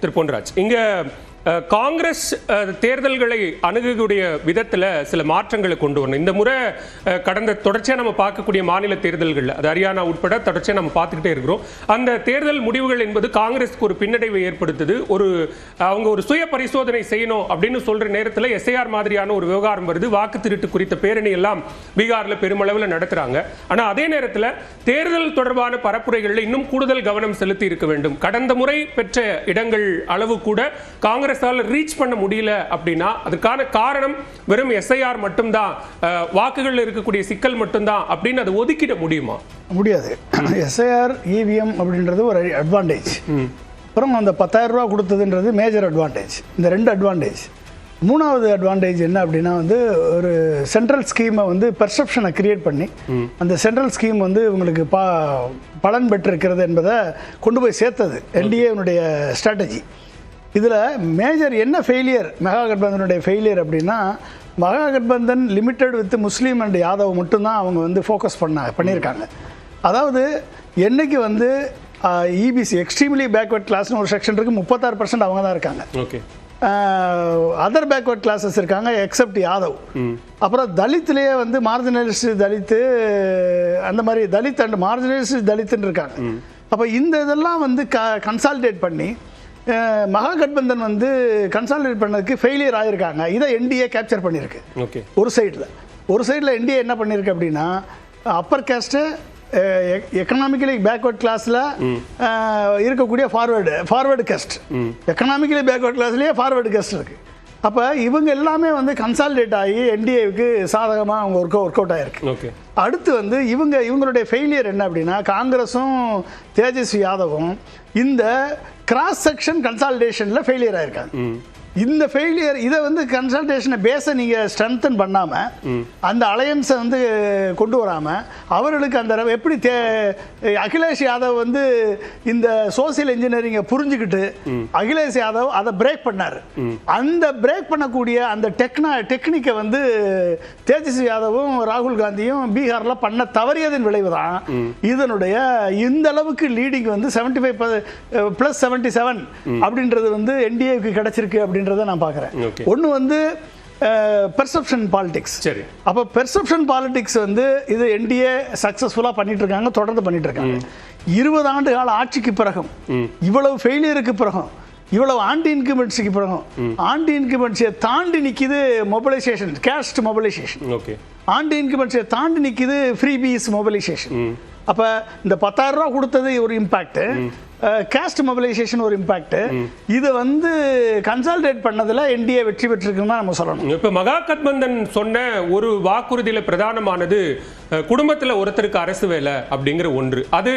திரு பொன்ராஜ், இங்க காங்கிரஸ் தேர்தல்களை அணுகக்கூடிய விதத்தில் சில மாற்றங்களை கொண்டு வரணும். இந்த முறை கடந்த தொடர்ச்சியாக நம்ம பார்க்கக்கூடிய மாநில தேர்தல்கள், அது ஹரியானா உட்பட தொடர்ச்சியாக நம்ம பார்த்துக்கிட்டே இருக்கிறோம். அந்த தேர்தல் முடிவுகள் என்பது காங்கிரஸ்க்கு ஒரு பின்னடைவை ஏற்படுத்துது. அவங்க ஒரு சுய பரிசோதனை செய்யணும் அப்படின்னு சொல்ற நேரத்தில் எஸ்ஐஆர் மாதிரியான ஒரு விவகாரம் வருது. வாக்கு திருட்டு குறித்த பேரணி எல்லாம் பீகாரில் பெருமளவில் நடத்துறாங்க. ஆனால் அதே நேரத்தில் தேர்தல் தொடர்பான பரப்புரைகளில் இன்னும் கூடுதல் கவனம் செலுத்தி இருக்க வேண்டும். கடந்த முறை பெற்ற இடங்கள் அளவு கூட காங்கிரஸ் ரீச் பண்ண முடியல அப்படின்னா அதுக்கான காரணம் வெறும் எஸ்ஐஆர் மட்டும்தான், வாக்குகள் இருக்கக்கூடிய சிக்கல் மட்டும்தான் அப்படின்னு அதை ஒதுக்கிட முடியுமா? முடியாது. எஸ்ஐஆர் இவிஎம் அப்படின்றது ஒரு அட்வான்டேஜ். அப்புறம் அந்த 10,000 ரூபா கொடுத்ததுன்றது மேஜர் அட்வான்டேஜ். இந்த ரெண்டு அட்வான்டேஜ். மூணாவது அட்வான்டேஜ் என்ன அப்படின்னா ஒரு சென்ட்ரல் ஸ்கீமை பெர்செப்ஷனை கிரியேட் பண்ணி அந்த சென்ட்ரல் ஸ்கீம் உங்களுக்கு பலன் பெற்றிருக்கிறது என்பதை கொண்டு போய் சேர்த்தது என்டிஏனுடைய ஸ்ட்ராட்டஜி. இதில் மேஜர் என்ன ஃபெயிலியர், மகாகட்பந்தனுடைய ஃபெயிலியர் அப்படின்னா, Mahagathbandhan limited with Muslim and Yadav மட்டும்தான் அவங்க ஃபோக்கஸ் பண்ணியிருக்காங்க. அதாவது என்னைக்கு இபிசி எக்ஸ்ட்ரீம்லி பேக்வர்ட் கிளாஸ்னு ஒரு செக்ஷன் இருக்குது, 36% அவங்க தான் இருக்காங்க. ஓகே, அதர் பேக்வர்ட் கிளாஸஸ் இருக்காங்க எக்ஸப்ட் யாதவ். அப்புறம் தலித்லேயே மார்ஜினலிஸ்ட் தலித்து, அந்த மாதிரி தலித் அண்ட் மார்ஜினலிஸ்ட் தலித்துன்னு இருக்காங்க. அப்போ இந்த இதெல்லாம் கன்சாலிடேட் பண்ணி மகாகட்பந்தன் கன்சாலிடேட் பண்ணதுக்கு ஃபெயிலியர் ஆகிருக்காங்க. இதை என்டிஏ கேப்சர் பண்ணியிருக்கு. ஓகே, ஒரு சைடில் என்டிஏ என்ன பண்ணியிருக்கு அப்படின்னா, அப்பர் கேஸ்ட்டு எக்கனாமிக்கலி பேக்வர்ட் கிளாஸில் இருக்கக்கூடிய ஃபார்வேர்டு கேஸ்ட், எக்கனாமிக்கலி பேக்வர்ட் கிளாஸ்லேயே ஃபார்வேர்டு கேஸ்ட் இருக்குது. அப்போ இவங்க எல்லாமே கன்சாலிடேட் ஆகி என்டிஏவுக்கு சாதகமாக அவங்க ஒர்க் அவுட் ஆகிருக்கு. ஓகே, அடுத்து இவங்களுடைய ஃபெயிலியர் என்ன அப்படின்னா, காங்கிரஸும் தேஜஸ்வி யாதவும் இந்த கிராஸ் செக்ஷன் கன்சாலிடேஷனில் ஃபெயிலியர் ஆகிருக்காங்க. இந்த ஃபெயிலியர் இதை கன்சல்டேஷனை பேஸை நீங்கள் ஸ்ட்ரென்தன் பண்ணாமல், அந்த அலையன்ஸை கொண்டு வராமல், அவர்களுக்கு அந்த எப்படி அகிலேஷ் யாதவ் இந்த சோசியல் இன்ஜினியரிங்கை புரிஞ்சுக்கிட்டு அகிலேஷ் யாதவ் அதை பிரேக் பண்ணார். அந்த பிரேக் பண்ணக்கூடிய அந்த டெக்னிக்கை தேஜஸ்வி யாதவும் ராகுல் காந்தியும் பீகாரில் பண்ண தவறியதன் விளைவு தான் இதனுடைய இந்த அளவுக்கு லீடிங் 75+77 அப்படின்றது என்டிஏவுக்கு கிடைச்சிருக்கு அப்படின்னு நான் பார்க்கிறேன். ஒன்று பெர்செப்ஷன் பாலிடிக்ஸ். சரி, அப்போ பெர்செப்ஷன் பாலிடிக்ஸ் இது என்டிஏ சக்சஸ்ஃபுல்லாக பண்ணிட்டு இருக்காங்க, தொடர்ந்து பண்ணிட்டு இருக்காங்க. 20 ஆண்டு கால ஆட்சிக்கு பிறகும், இவ்வளவு ஃபெயிலியருக்கு பிறகும், இவ்வளவு ஆன்டி இன்கம்பன்சிக்கு பிறகும், ஆன்டி இன்கம்பன்சியை தாண்டி நிற்கிது mobilisation, caste mobilisation. Okay, anti இன்கம்பன்சியை தாண்டி நிற்கிது ஃப்ரீபீஸ் மொபிலைசேஷன். அப்போ இந்த 10,000 ரூபா கொடுத்தது ஒரு இம்பாக்ட், காஸ்ட் மொபிலைசேஷன் ஒரு இம்பாக்ட். இது கன்சாலிடேட் பண்ணதுல என்டிஏ வெற்றி பெற்றிருக்குன்னு தான் நம்ம சொல்லணும். இப்போ மகாகட்பந்தன் சொன்ன ஒரு வாக்குறுதியில பிரதானமானது குடும்பத்தில் ஒருத்தருக்கு அரசு வேலை அப்படிங்கிற ஒன்று. அது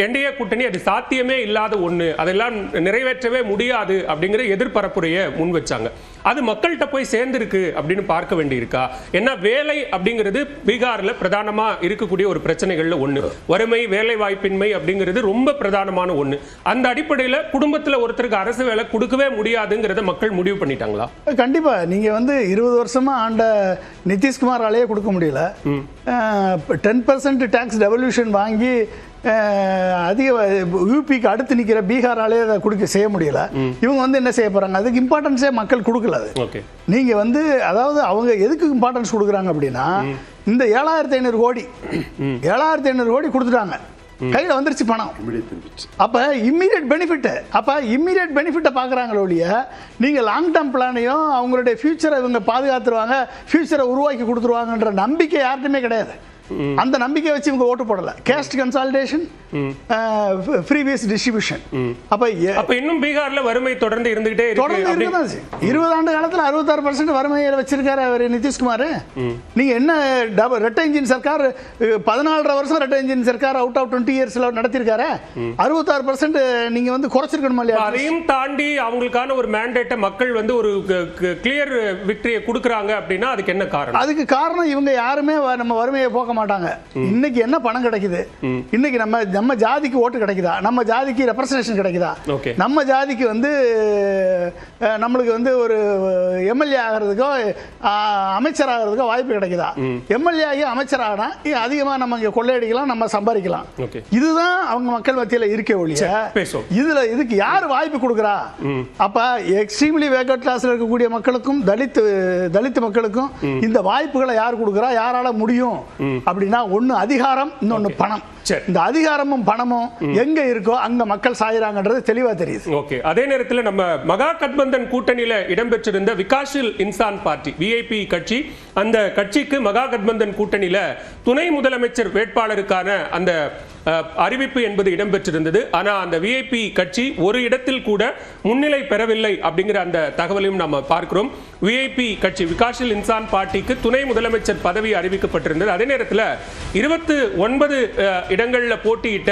என்டிஏ கூட்டணி அது சாத்தியமே இல்லாத ஒன்று, அதெல்லாம் நிறைவேற்றவே முடியாது அப்படிங்கிற எதிர்பரப்புரையை முன் வச்சாங்க. அது மக்கள்கிட்ட போய் சேர்ந்திருக்கு அப்படின்னு பார்க்க வேண்டியிருக்கா? ஏன்னா வேலை அப்படிங்கிறது பீகாரில் பிரதானமா இருக்கக்கூடிய ஒரு பிரச்சனைகள்ல ஒன்று. வறுமை, வேலை வாய்ப்பின்மை அப்படிங்கிறது ரொம்ப பிரதானமான ஒன்று. அந்த அடிப்படையில் குடும்பத்தில் ஒருத்தருக்கு அரசு வேலை கொடுக்கவே முடியாதுங்கிறத மக்கள் முடிவு பண்ணிட்டாங்களா? கண்டிப்பா. நீங்க 20 வருஷமா ஆண்ட நிதிஷ்குமாராலேயே கொடுக்க முடியல. 10% டாக்ஸ் டெவல்யூஷன் வாங்கி அதிக யூபிக்கு அடுத்து நிற்கிற பீகாராலே அதை செய்ய முடியல. இவங்க என்ன செய்ய போறாங்க? அதுக்கு இம்பார்ட்டன்ஸே மக்கள் கொடுக்கல. நீங்க அதாவது அவங்க எதுக்கு இம்பார்ட்டன்ஸ் கொடுக்குறாங்க அப்படின்னா, இந்த 7,500 கோடி கொடுத்துட்டாங்க, கையில் வந்துருச்சு பணம். அப்ப இம்மீடியட் பெனிஃபிட்டை பார்க்குறாங்களோ ஒழிய, நீங்க லாங் டேர்ம் பிளானையும் அவங்களுடைய ஃபியூச்சரை இவங்க பாதுகாத்துருவாங்க, ஃபியூச்சரை உருவாக்கி கொடுத்துருவாங்கன்ற நம்பிக்கை யார்ட்டுமே கிடையாது. அந்த நம்பிக்கை வச்சு இவங்க ஓட்டு போடல. Caste consolidation, freebies distribution. அப்ப இன்னும் பீகார்ல வறுமை தொடர்ந்து இருந்துகிட்டே இருக்கு. 20 ஆண்டு காலத்துல 66% வறுமையில வச்சிருக்காரு அவர் நிதிஷ்குமார். நீங்க என்ன ரெட்டை இன்ஜின் சர்க்கார் 14 வருஷம் ரெட்டை இன்ஜின் சர்க்கார் அவுட் ஆஃப் 20 இயர்ஸ்ல நடத்திருக்காரு. 66% நீங்க குறைச்சிருக்கணும் இல்லையா? அதையும் தாண்டி அவங்களுக்கான ஒரு மேண்டேட்டை மக்கள் ஒரு கிளியர் விக்டரியை கொடுக்குறாங்க அப்படின்னா அதுக்கு என்ன காரணம்? அதுக்கு காரணம் இவங்க யாருமே நம்ம வறுமையை போக்க பார்க்க மாட்டாங்க. இன்னைக்கு என்ன பணம் கிடைக்குது, இன்னைக்கு நம்ம ஜாதிக்கு ஓட்டு கிடைக்குதா, நம்ம ஜாதிக்கு ரெப்ரசன்டேஷன் கிடைக்குதா, நம்ம ஜாதிக்கு வந்து நம்மளுக்கு வந்து ஒரு எம்எல்ஏ ஆகிறதுக்கோ அமைச்சர் ஆகிறதுக்கோ வாய்ப்பு கிடைக்குதா, எம்எல்ஏ ஆகி அமைச்சர் ஆகினா அதிகமாக நம்ம இங்கே கொள்ளையடிக்கலாம், நம்ம சம்பாதிக்கலாம். இதுதான் அவங்க மக்கள் மத்தியில் இருக்க ஒழிய இதுக்கு யார் வாய்ப்பு கொடுக்குறா? அப்ப எக்ஸ்ட்ரீம்லி பேக்வர்ட் கிளாஸ்ல இருக்கக்கூடிய மக்களுக்கும் தலித் மக்களுக்கும் இந்த வாய்ப்புகளை யார் கொடுக்குறா, யாரால முடியும் அப்படின்னா ஒன்னு அதிகாரம், இன்னொன்னு பணம். இந்த அதிகாரமும் பணமும் எங்க இருக்கோ அங்க மக்கள் சாயிறாங்கன்றது தெளிவா தெரியுது. ஓகே, அதே நேரத்தில் நம்ம மகா கட்பந்தன் கூட்டணியில இடம்பெற்றிருந்த விகாஷில் இன்சான் பார்ட்டி விஐபி கட்சி, அந்த கட்சிக்கு மகா கட்பந்தன் கூட்டணியில துணை முதலமைச்சர் வேட்பாளருக்கான அந்த அறிவிப்பு என்பது இடம்பெற்றிருந்தது. ஆனா அந்த விஐபி கட்சி ஒரு இடத்தில் கூட முன்னிலை பெறவில்லை அப்படிங்கிற அந்த தகவலையும் நம்ம பார்க்கிறோம். விஐபி கட்சி விகாஷில் இன்சான் பார்ட்டிக்கு துணை முதலமைச்சர் பதவி அறிவிக்கப்பட்டிருந்தது. அதே நேரத்தில் 29 இடங்களில் போட்டியிட்ட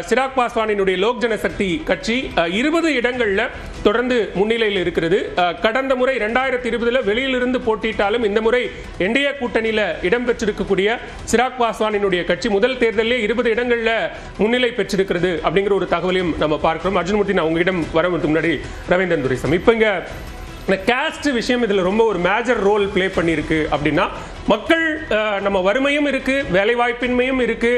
சிராக் பாஸ்வானினுடைய லோக் ஜனசக்தி கட்சி 20 இடங்களில் தொடர்ந்து முன்னிலையில் இருக்கிறது. கடந்த முறை 2020 வெளியிலிருந்து போட்டியிட்டாலும் இந்த முறை என்டிஏ கூட்டணியில் இடம்பெற்றிருக்கக்கூடிய சிராக் பாஸ்வானினுடைய கட்சி முதல் தேர்தலிலே 20 இடங்களில் முன்னிலை பெற்றிருக்கிறது அப்படிங்கிற ஒரு தகவலையும் நம்ம பார்க்கிறோம். அர்ஜுன்மூர்த்தி, நான் உங்களிடம் வரதுக்கு முன்னாடி ரவீந்திரன் துரைசாமி, இப்போ இங்க கேஸ்ட் விஷயம் இதுல ரொம்ப ஒரு மேஜர் ரோல் பிளே பண்ணியிருக்கு. அப்படின்னா மக்கள் நம்ம வறுமையும் இருக்கு, வேலை வாய்ப்பின்மையும் இருக்கு,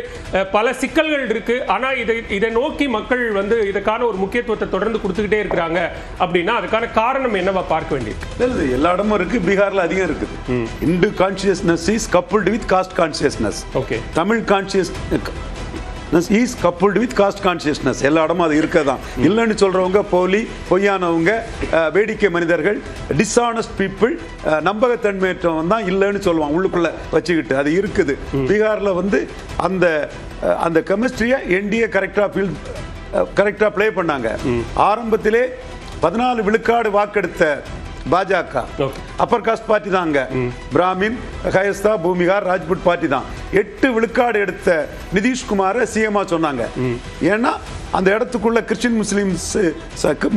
பல சிக்கல்கள் இருக்கு. ஆனா இதை நோக்கி மக்கள் வந்து இதுக்கான ஒரு முக்கியத்துவத்தை தொடர்ந்து கொடுத்துக்கிட்டே இருக்கிறாங்க. அப்படின்னா அதுக்கான காரணம் என்னவா பார்க்க வேண்டியிருக்கு? எல்லா இடமும் இருக்கு, பீகார்ல அதிகம் இருக்குது. Hindu consciousness is coupled with cost consciousness. Okay, Tamil conscious is coupled with cost consciousness. எல்லா இடமும் அது இருக்கதான். இல்லைன்னு சொல்றவங்க பொய்யானவங்க, வேடிக்கை மனிதர்கள், டிஸ்ஆனஸ்ட் பீப்புள், நம்பகத்தன்மையற்றவன் தான் இல்லைன்னு சொல்லுவாங்க உள்ளுக்குள்ள வச்சுக்கிட்டு. அது இருக்குது. பீகார்ல வந்து அந்த கெமிஸ்ட்ரியை என்டிஏ கரெக்டா ப்ளே பண்ணாங்க. ஆரம்பத்திலே 14 விழுக்காடு வாக்கெடுத்த பாஜக அப்பர் காஸ்ட் பார்ட்டி தாங்க. பிராமின், கயஸ்தா, பூமிகார், ராஜ்புட் பார்ட்டி தான். 8 விழுக்காடு எடுத்த நிதிஷ்குமார் சிஎம்ஆ சொன்னாங்க. ஏன்னா அந்த இடத்துக்குள்ள கிறிஸ்டின்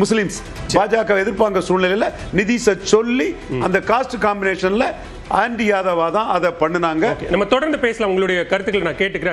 முஸ்லிம்ஸ் பாஜக எதிர்ப்பாங்க சூழ்நிலையில நிதிஷை சொல்லி அந்த காஸ்ட் காம்பினேஷன்ல ஆன்டி யாதவா தான் அதை பண்ணுனாங்க. நம்ம தொடர்ந்து பேசலாம். உங்களுடைய கருத்துக்களை நான் கேட்டுக்கிறேன்.